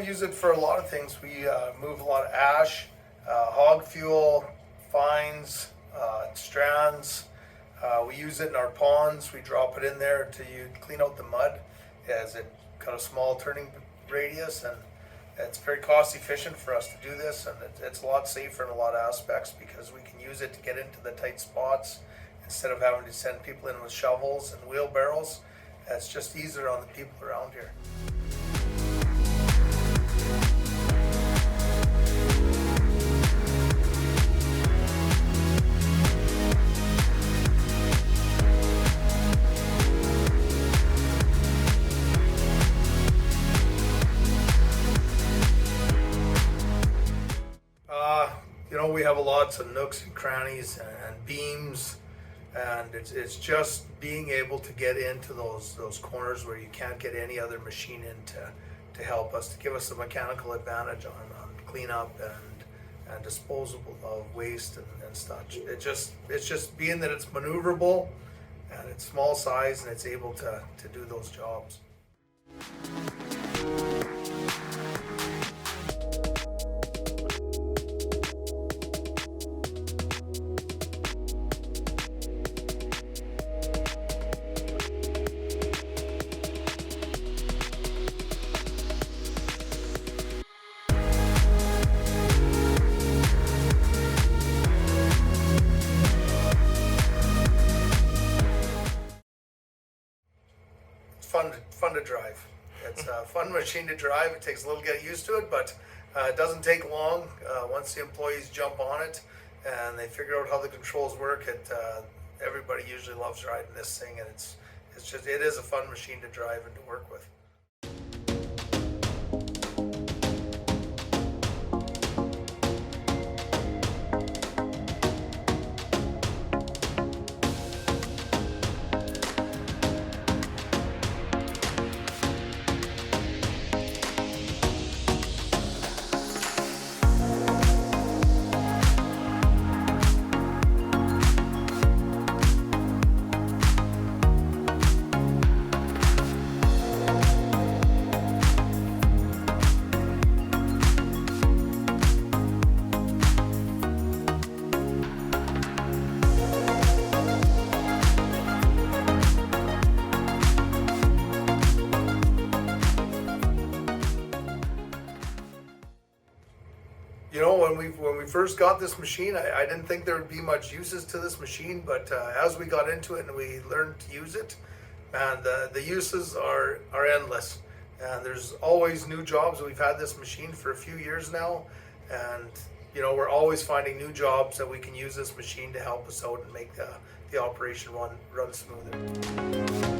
we use it for a lot of things. We move a lot of ash, hog fuel, fines, strands. We use it in our ponds. We drop it in there to clean out the mud, as it got a small turning radius, and it's very cost efficient for us to do this, and it's a lot safer in a lot of aspects because we can use it to get into the tight spots instead of having to send people in with shovels and wheelbarrows. It's just easier on the people around here. We have lots of nooks and crannies and beams, and it's just being able to get into those corners where you can't get any other machine in to help us, to give us a mechanical advantage on cleanup and disposal of waste and such. It's just being that it's maneuverable and it's small size and it's able to do those jobs. Fun to drive. It's a fun machine to drive. It takes a little to get used to it, but it doesn't take long. Once the employees jump on it and they figure out how the controls work, everybody usually loves riding this thing, and it is a fun machine to drive and to work with. When we first got this machine, I didn't think there would be much uses to this machine, but as we got into it and we learned to use it, man, the uses are endless. And there's always new jobs. We've had this machine for a few years now, and we're always finding new jobs that we can use this machine to help us out and make the operation run smoother.